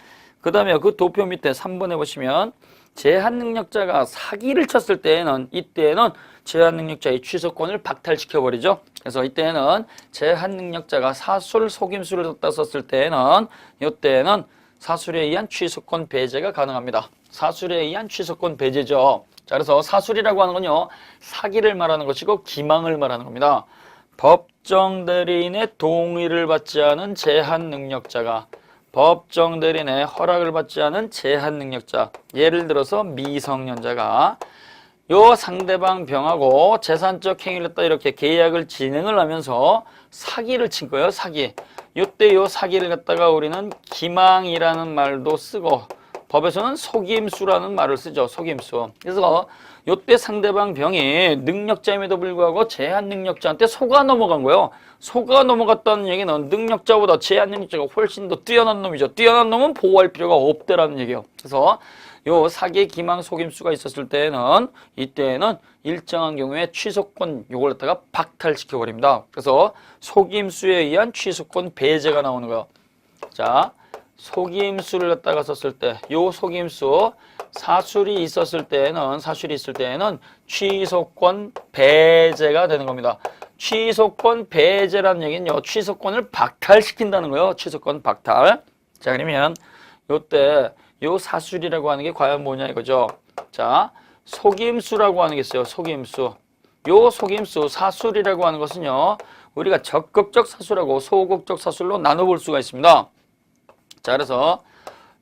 그 다음에 그 도표 밑에 3번에 보시면 제한 능력자가 사기를 쳤을 때에는, 이때에는 제한 능력자의 취소권을 박탈시켜버리죠. 그래서 이때는 제한 능력자가 사술, 속임수를 갖다 썼을 때에는, 이때는 사술에 의한 취소권 배제가 가능합니다. 사술에 의한 취소권 배제죠. 자, 그래서 사술이라고 하는 건요, 사기를 말하는 것이고 기망을 말하는 겁니다. 법정 대리인의 동의를 받지 않은 제한 능력자가, 법정 대리인의 허락을 받지 않은 제한 능력자, 예를 들어서 미성년자가 요 상대방 병하고 재산적 행위를 했다 이렇게 계약을 진행을 하면서 사기를 친 거예요. 사기. 요때 요 사기를 갖다가 우리는 기망이라는 말도 쓰고 법에서는 속임수라는 말을 쓰죠. 속임수. 그래서 요때 상대방 병이 능력자임에도 불구하고 제한 능력자한테 속아 넘어간 거예요. 속아 넘어갔다는 얘기는 능력자보다 제한 능력자가 훨씬 더 뛰어난 놈이죠. 뛰어난 놈은 보호할 필요가 없다라는 얘기예요. 그래서 요 사기, 기망, 속임수가 있었을 때는 이때는 일정한 경우에 취소권 요걸 갖다가 박탈시켜 버립니다. 그래서 속임수에 의한 취소권 배제가 나오는 거예요. 자, 속임수를 갖다가 썼을 때 요 속임수 사술이 있을 때에는 취소권 배제가 되는 겁니다. 취소권 배제라는 얘기는요, 취소권을 박탈시킨다는 거예요. 취소권 박탈. 자, 그러면 요때 요 사술이라고 하는 게 과연 뭐냐 이거죠. 자, 속임수라고 하는 게 있어요. 속임수. 요 속임수 사술이라고 하는 것은요, 우리가 적극적 사술하고 소극적 사술로 나눠볼 수가 있습니다. 자, 그래서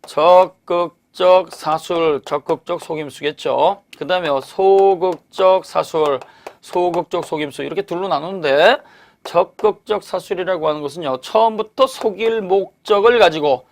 적극적 사술, 적극적 속임수겠죠. 그 다음에 소극적 사술, 소극적 속임수 이렇게 둘로 나누는데, 적극적 사술이라고 하는 것은요, 처음부터 속일 목적을 가지고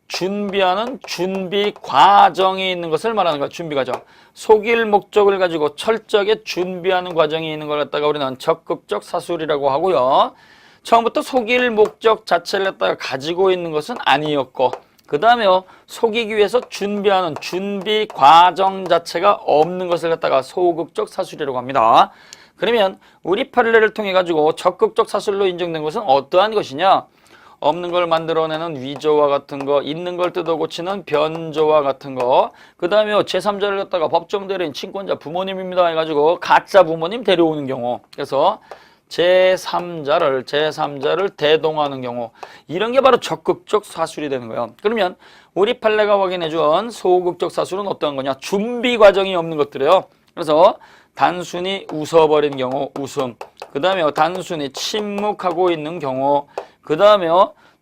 준비하는 준비 과정이 있는 것을 말하는 거야. 준비 과정. 속일 목적을 가지고 철저하게 준비하는 과정이 있는 걸 갖다가 우리는 적극적 사술이라고 하고요. 처음부터 속일 목적 자체를 갖다가 가지고 있는 것은 아니었고, 그 다음에 속이기 위해서 준비하는 준비 과정 자체가 없는 것을 갖다가 소극적 사술이라고 합니다. 그러면 우리 판례를 통해 가지고 적극적 사술로 인정된 것은 어떠한 것이냐? 없는 걸 만들어내는 위조와 같은 거, 있는 걸 뜯어 고치는 변조와 같은 거, 그 다음에 제3자를 갖다가 법정 대리인, 친권자, 부모님입니다 해가지고 가짜 부모님 데려오는 경우, 그래서 제3자를 대동하는 경우, 이런 게 바로 적극적 사술이 되는 거예요. 그러면 우리 판례가 확인해준 소극적 사술은 어떤 거냐? 준비 과정이 없는 것들이에요. 그래서 단순히 웃어버린 경우, 웃음. 그 다음에 단순히 침묵하고 있는 경우, 그 다음에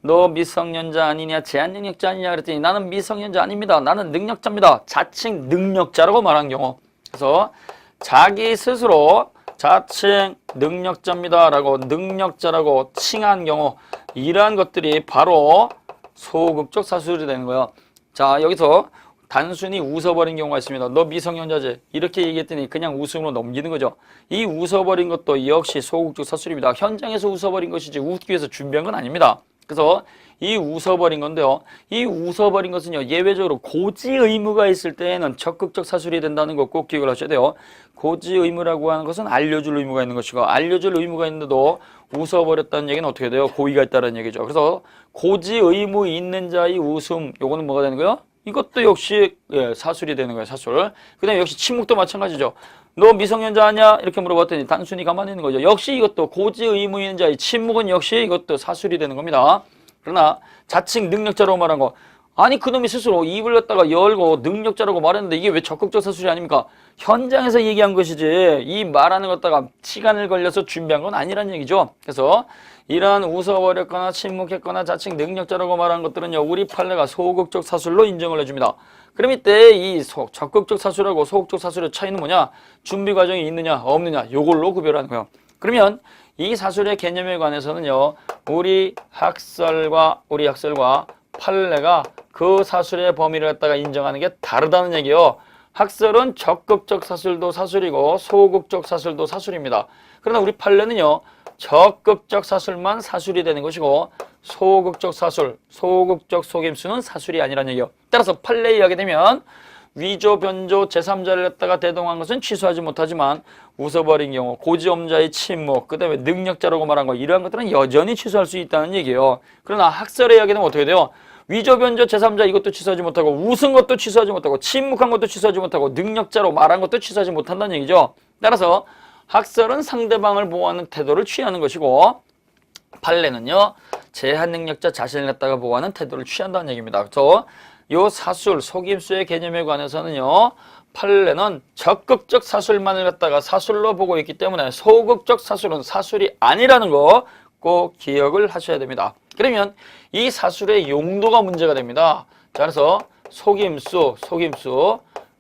너 미성년자 아니냐, 제한 능력자 아니냐 그랬더니 나는 미성년자 아닙니다. 나는 능력자입니다. 자칭 능력자라고 말한 경우. 그래서 자기 스스로 자칭 능력자입니다 라고 능력자라고 칭한 경우, 이러한 것들이 바로 소극적 사술이 되는 거예요. 자, 여기서 단순히 웃어버린 경우가 있습니다. 너 미성년자지? 이렇게 얘기했더니 그냥 웃음으로 넘기는 거죠. 이 웃어버린 것도 역시 소극적 사술입니다. 현장에서 웃어버린 것이지 웃기 위해서 준비한 건 아닙니다. 그래서 이 웃어버린 건데요. 이 웃어버린 것은요, 예외적으로 고지 의무가 있을 때에는 적극적 사술이 된다는 거 꼭 기억을 하셔야 돼요. 고지 의무라고 하는 것은 알려줄 의무가 있는 것이고, 알려줄 의무가 있는데도 웃어버렸다는 얘기는 어떻게 돼요? 고의가 있다는 얘기죠. 그래서 고지 의무 있는 자의 웃음, 요거는 뭐가 되는 거예요? 이것도 역시 사술이 되는 거예요. 사술. 그 다음에 역시 침묵도 마찬가지죠. 너 미성년자 아니야? 이렇게 물어봤더니 단순히 가만히 있는 거죠. 역시 이것도 고지 의무 있는 자의 침묵은 역시 이것도 사술이 되는 겁니다. 그러나 자칭 능력자라고 말한 거, 아니 그놈이 스스로 입을 갖다가 열고 능력자라고 말했는데 이게 왜 적극적 사술이 아닙니까? 현장에서 얘기한 것이지 이 말하는 것 갖다가 시간을 걸려서 준비한 건 아니란 얘기죠. 그래서 이러한 웃어버렸거나 침묵했거나 자칭 능력자라고 말한 것들은요, 우리 판례가 소극적 사술로 인정을 해줍니다. 그럼 이때 이 적극적 사술하고 소극적 사술의 차이는 뭐냐? 준비 과정이 있느냐 없느냐, 요걸로 구별하는 거예요. 그러면 이 사술의 개념에 관해서는요, 우리 학설과 판례가 그 사술의 범위를 갖다가 인정하는 게 다르다는 얘기예요. 학설은 적극적 사술도 사술이고 소극적 사술도 사술입니다. 그러나 우리 판례는요, 적극적 사술만 사술이 되는 것이고 소극적 사술, 소극적 속임수는 사술이 아니라는 얘기예요. 따라서 판례에 의하게 되면 위조, 변조, 제3자를 갖다가 대동한 것은 취소하지 못하지만 웃어버린 경우, 고지엄자의 침묵, 그 다음에 능력자라고 말한 거, 이러한 것들은 여전히 취소할 수 있다는 얘기예요. 그러나 학설에 의하게 되면 어떻게 돼요? 위조, 변조, 제3자 이것도 취소하지 못하고, 웃은 것도 취소하지 못하고, 침묵한 것도 취소하지 못하고, 능력자로 말한 것도 취소하지 못한다는 얘기죠. 따라서 학설은 상대방을 보호하는 태도를 취하는 것이고, 판례는요, 제한 능력자 자신을 갖다가 보호하는 태도를 취한다는 얘기입니다. 그래서 요 사술, 속임수의 개념에 관해서는요, 판례는 적극적 사술만을 갖다가 사술로 보고 있기 때문에 소극적 사술은 사술이 아니라는 거 꼭 기억을 하셔야 됩니다. 그러면 이 사술의 용도가 문제가 됩니다. 자, 그래서 속임수,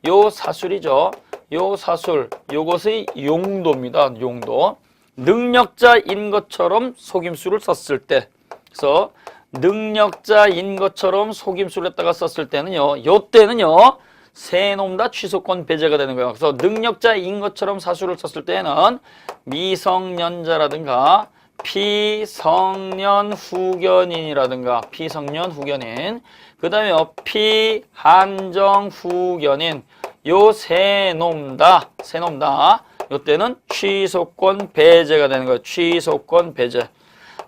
요 사술이죠. 요 사술, 요것의 용도입니다. 용도. 능력자인 것처럼 속임수를 썼을 때, 그래서 능력자인 것처럼 속임수를 했다가 썼을 때는요, 요 때는요, 세놈 다 취소권 배제가 되는 거예요. 그래서 능력자인 것처럼 사술을 썼을 때는 미성년자라든가 피성년 후견인이라든가 피성년 후견인, 그 다음에 피한정 후견인, 요 세놈 다 요 때는 취소권 배제가 되는 거예요. 취소권 배제.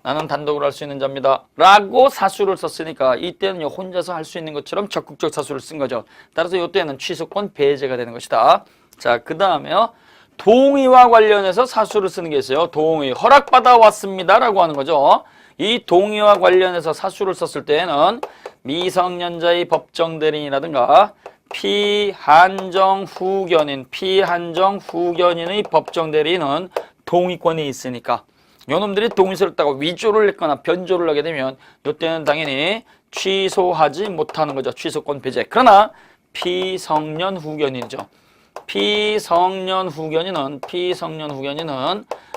나는 단독으로 할 수 있는 자입니다 라고 사술을 썼으니까 이때는 혼자서 할 수 있는 것처럼 적극적 사술을 쓴 거죠. 따라서 이때는 취소권 배제가 되는 것이다. 자, 그 다음에요, 동의와 관련해서 사술을 쓰는 게 있어요. 동의, 허락받아 왔습니다 라고 하는 거죠. 이 동의와 관련해서 사술을 썼을 때에는 미성년자의 법정 대리인이라든가 피한정 후견인의 법정 대리인은 동의권이 있으니까 요놈들이 동의서를 따고 위조를 했거나 변조를 하게 되면 이때는 당연히 취소하지 못하는 거죠. 취소권 배제. 그러나 피성년 후견인이죠. 피성년 후견인은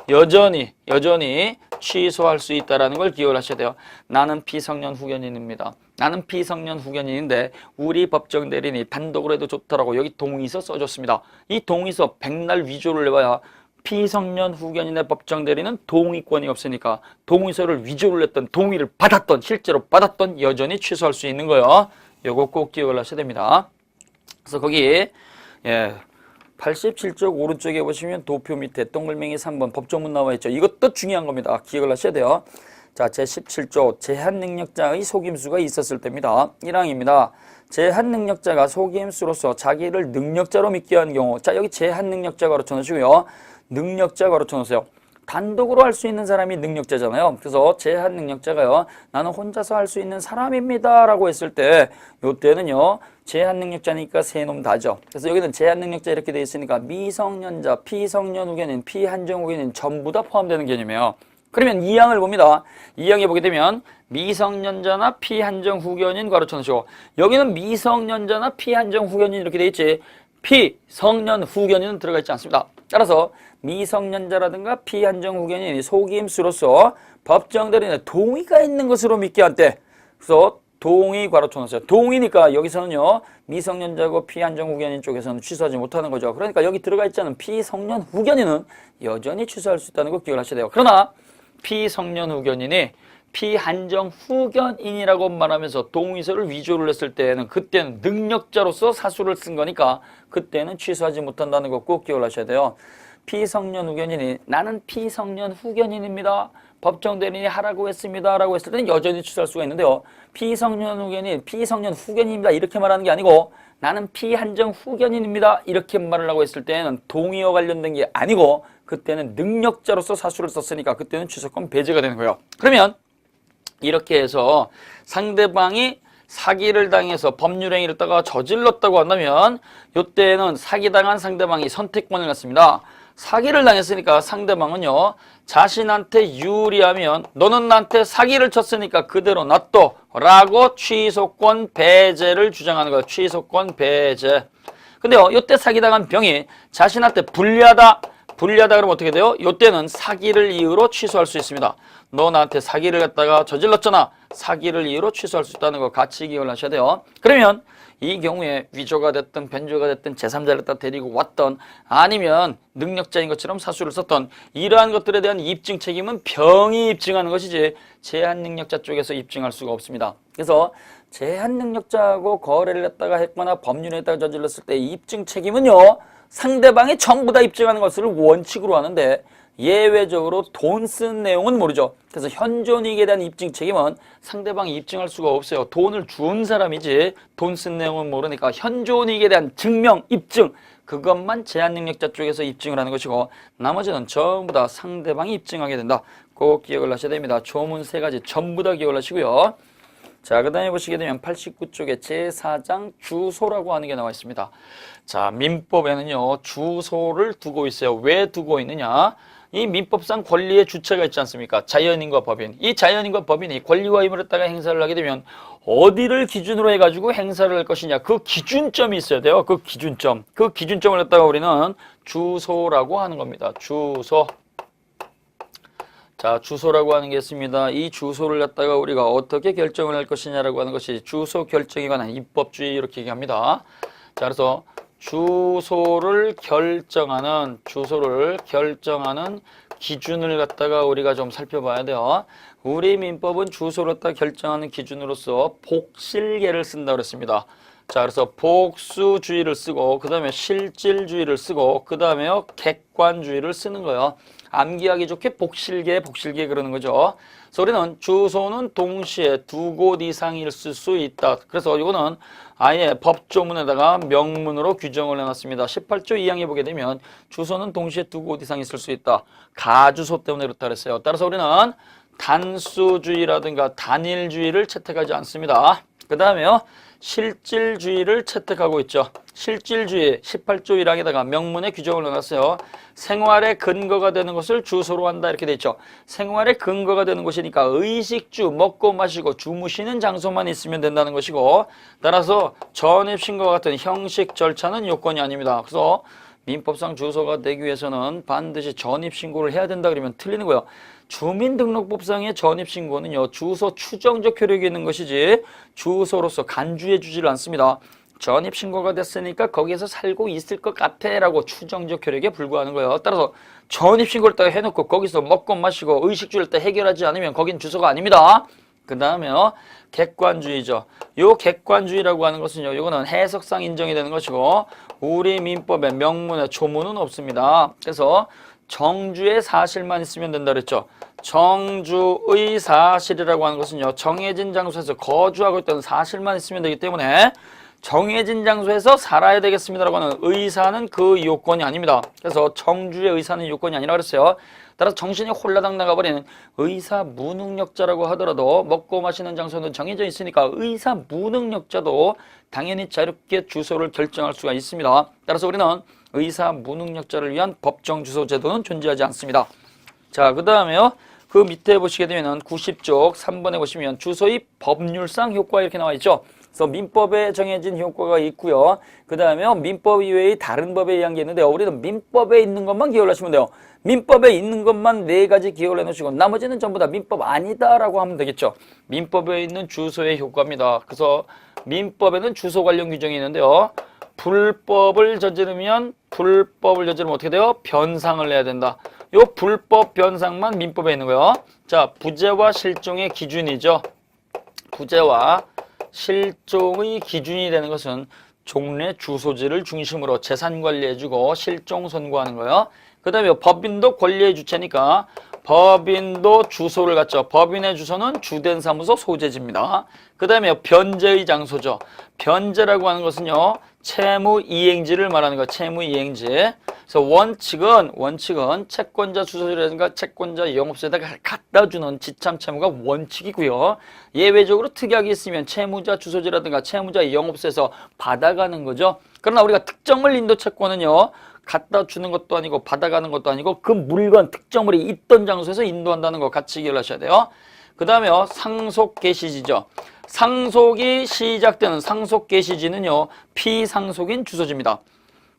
여전히 취소할 수 있다는 걸 기억을 하셔야 돼요. 나는 피성년 후견인입니다. 나는 피성년 후견인인데 우리 법정 대리인이 단독으로 해도 좋다라고 여기 동의서 써줬습니다. 이 동의서 백날 위조를 해봐야 피성년 후견인의 법정 대리는 동의권이 없으니까 동의서를 위조를 했던, 동의를 받았던, 실제로 받았던 여전히 취소할 수 있는 거예요. 요거 꼭 기억을 하셔야 됩니다. 그래서 거기 87쪽 오른쪽에 보시면 도표 밑에 동글맹이 3번 법조문 나와 있죠. 이것도 중요한 겁니다. 기억을 하셔야 돼요. 자, 제17조 제한능력자의 속임수가 있었을 때입니다. 1항입니다. 제한능력자가 속임수로서 자기를 능력자로 믿게 한 경우, 자, 여기 제한능력자 가로쳐 놓으시고요. 능력자 가로쳐 놓으세요. 단독으로 할 수 있는 사람이 능력자잖아요. 그래서 제한능력자가요, 나는 혼자서 할 수 있는 사람입니다 라고 했을 때 요때는요, 제한능력자니까 세놈 다죠. 그래서 여기는 제한능력자 이렇게 돼 있으니까 미성년자, 피성년 후견인, 피한정 후견인 전부 다 포함되는 개념이에요. 그러면 2항을 봅니다. 2항에 보게 되면 미성년자나 피한정 후견인 가로쳐 놓으시고, 여기는 미성년자나 피한정 후견인 이렇게 돼 있지, 피성년 후견인은 들어가 있지 않습니다. 따라서 미성년자라든가 피한정 후견인이 속임수로서 법정 대리인의 동의가 있는 것으로 믿게 한 때, 그래서 동의 가로쳐 놓으세요. 동의니까 여기서는요, 미성년자고 피한정 후견인 쪽에서는 취소하지 못하는 거죠. 그러니까 여기 들어가 있지 않은 피성년 후견인은 여전히 취소할 수 있다는 거 기억을 하셔야 돼요. 그러나 피성년 후견인이 피한정 후견인이라고 말하면서 동의서를 위조를 했을 때는 그때는 능력자로서 사술을 쓴 거니까 그때는 취소하지 못한다는 거 꼭 기억을 하셔야 돼요. 피성년 후견인이 나는 피성년 후견인입니다. 법정 대리인이 하라고 했습니다 라고 했을 때는 여전히 취소할 수가 있는데요. 피성년 후견인, 피성년 후견인입니다 이렇게 말하는 게 아니고 나는 피한정 후견인입니다 이렇게 말을 하고 했을 때는 동의와 관련된 게 아니고 그때는 능력자로서 사술을 썼으니까 그때는 취소권 배제가 되는 거예요. 그러면 이렇게 해서 상대방이 사기를 당해서 법률행위를 했다가 저질렀다고 한다면 이때는 사기당한 상대방이 선택권을 갖습니다. 사기를 당했으니까 상대방은요, 자신한테 유리하면 너는 나한테 사기를 쳤으니까 그대로 놔둬 라고 취소권 배제를 주장하는 거예요. 취소권 배제. 근데요, 이때 사기당한 병이 자신한테 불리하다 그러면 어떻게 돼요? 이때는 사기를 이유로 취소할 수 있습니다. 너 나한테 사기를 갖다가 저질렀잖아. 사기를 이유로 취소할 수 있다는 거 같이 기억을 하셔야 돼요. 그러면 이 경우에 위조가 됐든 변조가 됐든 제3자를 갖다 데리고 왔던 아니면 능력자인 것처럼 사술을 썼던 이러한 것들에 대한 입증 책임은 병이 입증하는 것이지 제한능력자 쪽에서 입증할 수가 없습니다. 그래서 제한능력자하고 거래를 했다가 했거나 법률에다가 저질렀을 때 입증 책임은요, 상대방이 전부 다 입증하는 것을 원칙으로 하는데 예외적으로 돈 쓴 내용은 모르죠. 그래서 현존이익에 대한 입증 책임은 상대방이 입증할 수가 없어요. 돈을 준 사람이지 돈 쓴 내용은 모르니까 현존이익에 대한 증명, 입증 그것만 제한능력자 쪽에서 입증을 하는 것이고 나머지는 전부 다 상대방이 입증하게 된다. 꼭 기억을 하셔야 됩니다. 조문 3가지 전부 다 기억을 하시고요. 자, 그 다음에 보시게 되면 89쪽에 제4장 주소라고 하는 게 나와 있습니다. 자, 민법에는요, 주소를 두고 있어요. 왜 두고 있느냐? 이 민법상 권리의 주체가 있지 않습니까? 자연인과 법인. 이 자연인과 법인이 권리와 의무를 갖다가 행사를 하게 되면 어디를 기준으로 해가지고 행사를 할 것이냐. 그 기준점이 있어야 돼요. 그 기준점. 그 기준점을 갖다가 우리는 주소라고 하는 겁니다. 주소. 자, 주소라고 하는 게 있습니다. 이 주소를 갖다가 우리가 어떻게 결정을 할 것이냐라고 하는 것이 주소 결정에 관한 입법주의 이렇게 얘기합니다. 자, 그래서 주소를 결정하는 기준을 갖다가 우리가 좀 살펴봐야 돼요. 우리 민법은 주소를 갖다가 결정하는 기준으로서 복실계를 쓴다 그랬습니다. 자, 그래서 복수주의를 쓰고 그 다음에 실질주의를 쓰고 그 다음에요 객관주의를 쓰는 거예요. 암기하기 좋게 복실계 그러는 거죠. 그래서 우리는 주소는 동시에 두 곳 이상일 수 있다. 그래서 이거는 아예 법조문에다가 명문으로 규정을 해놨습니다. 18조 2항에 보게 되면 주소는 동시에 두 곳 이상 있을 수 있다. 가주소 때문에 그렇다 그랬어요. 따라서 우리는 단수주의라든가 단일주의를 채택하지 않습니다. 그 다음에요 실질주의를 채택하고 있죠. 실질주의 18조 1항에다가 명문의 규정을 넣어놨어요. 생활의 근거가 되는 것을 주소로 한다 이렇게 돼 있죠. 생활의 근거가 되는 곳이니까 의식주, 먹고 마시고 주무시는 장소만 있으면 된다는 것이고 따라서 전입신고와 같은 형식 절차는 요건이 아닙니다. 그래서 민법상 주소가 되기 위해서는 반드시 전입신고를 해야 된다 그러면 틀리는 거예요. 주민등록법상의 전입신고는요 주소 추정적 효력이 있는 것이지 주소로서 간주해 주지를 않습니다. 전입신고가 됐으니까 거기에서 살고 있을 것 같아 라고 추정적 효력에 불과하는 거예요. 따라서 전입신고를 딱 해놓고 거기서 먹고 마시고 의식주를 딱 해결하지 않으면 거긴 주소가 아닙니다. 그 다음에요 객관주의죠. 요 객관주의라고 하는 것은요 이거는 해석상 인정이 되는 것이고 우리 민법에 명문에 조문은 없습니다. 그래서 정주의 사실만 있으면 된다 그랬죠. 정주의 사실이라고 하는 것은요 정해진 장소에서 거주하고 있다는 사실만 있으면 되기 때문에 정해진 장소에서 살아야 되겠습니다라고 하는 의사는 그 요건이 아닙니다. 그래서 정주의 의사는 요건이 아니라 그랬어요. 따라서 정신이 홀라당 나가버리는 의사 무능력자라고 하더라도 먹고 마시는 장소는 정해져 있으니까 의사 무능력자도 당연히 자유롭게 주소를 결정할 수가 있습니다. 따라서 우리는 의사 무능력자를 위한 법정 주소 제도는 존재하지 않습니다. 자, 그 다음에요. 그 밑에 보시게 되면 90쪽 3번에 보시면 주소의 법률상 효과 이렇게 나와 있죠. 그래서 민법에 정해진 효과가 있고요. 그 다음에 민법 이외의 다른 법에 의한 게 있는데요. 우리는 민법에 있는 것만 기억을 하시면 돼요. 민법에 있는 것만 4가지 기억을 해놓으시고 나머지는 전부 다 민법 아니다라고 하면 되겠죠. 민법에 있는 주소의 효과입니다. 그래서 민법에는 주소 관련 규정이 있는데요. 불법을 저지르면 어떻게 돼요? 변상을 내야 된다. 요 불법 변상만 민법에 있는 거예요. 자, 부재와 실종의 기준이죠. 부재와 실종의 기준이 되는 것은 종래 주소지를 중심으로 재산 관리해주고 실종 선고하는 거예요. 그 다음에 법인도 권리의 주체니까 법인도 주소를 갖죠. 법인의 주소는 주된 사무소 소재지입니다. 그 다음에 변제의 장소죠. 변제라고 하는 것은요. 채무 이행지를 말하는 거 채무 이행지. 그래서 원칙은 채권자 주소지라든가 채권자 영업소에다가 갖다 주는 지참 채무가 원칙이고요. 예외적으로 특약이 있으면 채무자 주소지라든가 채무자 영업소에서 받아가는 거죠. 그러나 우리가 특정물 인도 채권은요. 갖다 주는 것도 아니고 받아가는 것도 아니고 그 물건 특정물이 있던 장소에서 인도한다는 거 같이 기억하셔야 돼요. 그 다음에요. 상속 개시지죠. 상속이 시작되는 상속 개시지는요. 피상속인 주소지입니다.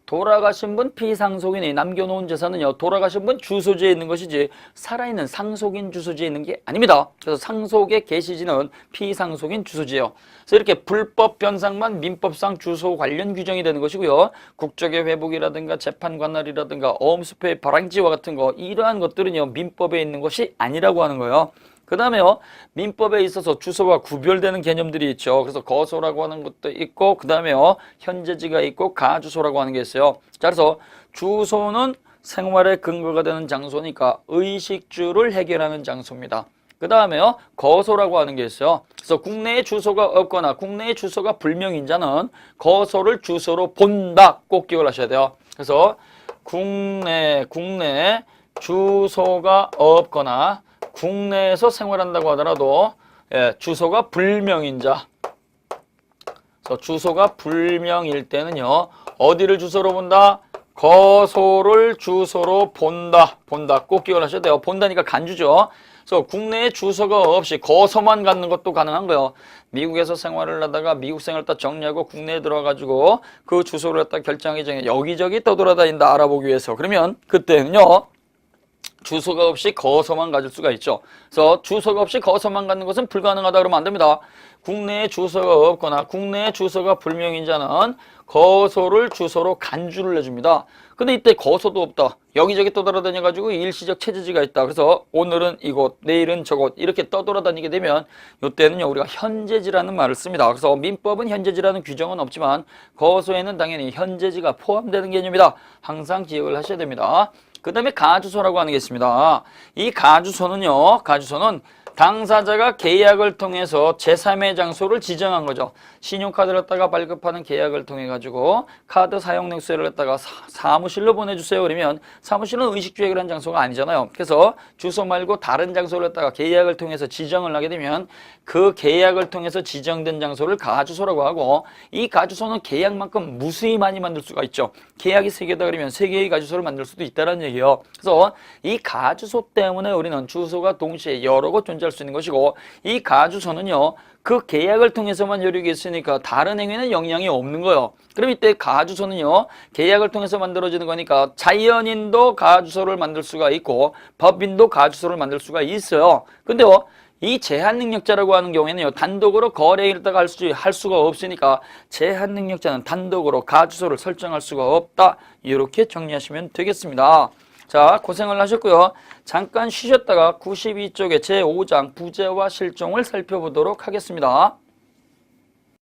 돌아가신 분 피상속인이 남겨놓은 재산은요. 돌아가신 분 주소지에 있는 것이지 살아있는 상속인 주소지에 있는 게 아닙니다. 그래서 상속의 개시지는 피상속인 주소지예요. 그래서 이렇게 불법 변상만 민법상 주소 관련 규정이 되는 것이고요. 국적의 회복이라든가 재판 관할이라든가 어음수표의 발행지와 같은 거 이러한 것들은요. 민법에 있는 것이 아니라고 하는 거예요. 그 다음에요. 민법에 있어서 주소와 구별되는 개념들이 있죠. 그래서 거소라고 하는 것도 있고 그 다음에요. 현재지가 있고 가주소라고 하는 게 있어요. 자, 그래서 주소는 생활의 근거가 되는 장소니까 의식주를 해결하는 장소입니다. 그 다음에요. 거소라고 하는 게 있어요. 그래서 국내에 주소가 없거나 국내에 주소가 불명인 자는 거소를 주소로 본다. 꼭 기억을 하셔야 돼요. 그래서 국내 주소가 없거나 국내에서 생활한다고 하더라도 예, 주소가 불명인자. 그래서 주소가 불명일 때는요. 어디를 주소로 본다? 거소를 주소로 본다. 본다. 꼭 기억하셔야 돼요. 본다니까 간주죠. 그래서 국내에 주소가 없이 거소만 갖는 것도 가능한 거예요. 미국에서 생활을 하다가 미국 생활 딱 정리하고 국내에 들어가가지고 그 주소를 갖다 결정하기 전에 여기저기 떠돌아다닌다 알아보기 위해서. 그러면 그때는요. 주소가 없이 거소만 가질 수가 있죠. 그래서 주소가 없이 거소만 갖는 것은 불가능하다 그러면 안 됩니다. 국내에 주소가 없거나 국내에 주소가 불명인자는 거소를 주소로 간주를 해줍니다. 근데 이때 거소도 없다. 여기저기 떠돌아다녀가지고 일시적 체제지가 있다. 그래서 오늘은 이곳, 내일은 저곳 이렇게 떠돌아다니게 되면 이때는요 우리가 현재지라는 말을 씁니다. 그래서 민법은 현재지라는 규정은 없지만 거소에는 당연히 현재지가 포함되는 개념이다. 항상 기억을 하셔야 됩니다. 그 다음에 가주소라고 하는 게 있습니다. 이 가주소는요, 가주소는 당사자가 계약을 통해서 제3의 장소를 지정한 거죠. 신용카드를 갖다가 발급하는 계약을 통해 가지고 카드 사용 넥스를 갖다가 사무실로 보내주세요. 그러면 사무실은 의식주행을 한 장소가 아니잖아요. 그래서 주소 말고 다른 장소를 갖다가 계약을 통해서 지정을 하게 되면 그 계약을 통해서 지정된 장소를 가주소라고 하고 이 가주소는 계약만큼 무수히 많이 만들 수가 있죠. 계약이 3개다 그러면 3개의 가주소를 만들 수도 있다는 얘기예요. 그래서 이 가주소 때문에 우리는 주소가 동시에 여러 곳 존재할 수 있는 것이고 이 가주소는요. 그 계약을 통해서만 여력이 있으니까 다른 행위는 영향이 없는 거예요. 그럼 이때 가주소는요. 계약을 통해서 만들어지는 거니까 자연인도 가주소를 만들 수가 있고 법인도 가주소를 만들 수가 있어요. 근데요. 이 제한능력자라고 하는 경우에는요. 단독으로 거래를 할 수가 없으니까 제한능력자는 단독으로 가주소를 설정할 수가 없다. 이렇게 정리하시면 되겠습니다. 자, 고생을 하셨고요. 잠깐 쉬셨다가 92쪽의 제5장 부재와 실종을 살펴보도록 하겠습니다.